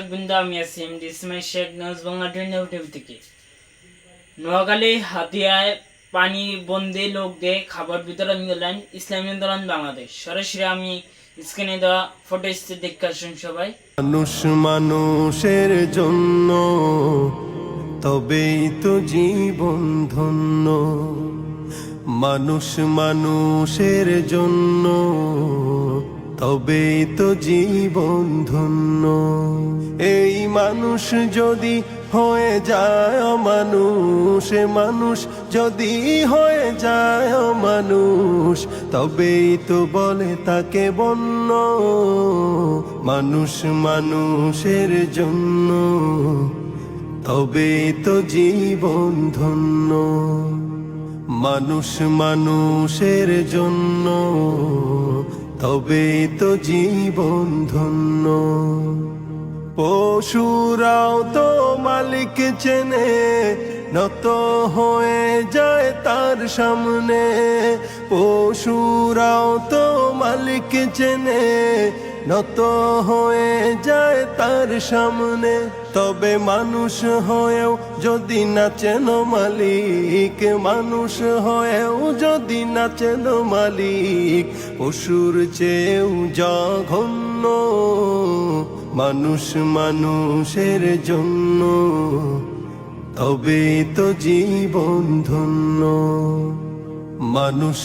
দর্শকবৃন্দ, আমি আছি এমডি ইসমাইল শেখ, নিউজ বাংলা 24 থেকে। নোয়াখালী হাতিয়ায় পানি বন্দি লোকদের খাবার বিতরণ করলেন ইসলামী আন্দোলন বাংলাদেশ। সরাসরি আমি স্ক্রিনে দেওয়া ফটো দেখে আসুন সবাই। মানুষ মানুষের জন্য, তবেই তো জীবন ধন্য। মানুষ মানুষের জন্য, তবেই তো জীবন ধন্য। এই মানুষ যদি হয়ে যায় অমানুষ, মানুষ যদি হয়ে যায় অমানুষ, তবেই তো বলে তাকে বন্য। মানুষ মানুষের জন্য, তবেই তো জীবন ধন্য। মানুষ মানুষের জন্য, তবেই তো জীবন ধন্য। পশুরাও তো মালিক চেনে, নত হয়ে যায় তার সামনে। পশুরাও তো মালিক চেনে, নত হয়ে যায় তার সামনে। তবে মানুষ হয়েও যদি না চেনো মালিক, মানুষ হয়েও যদি না চেনো মালিক, পশুর চেয়েও জঘন্য। মানুষ মানুষের জন্য, তবেই তো জীবন ধন্য। মানুষ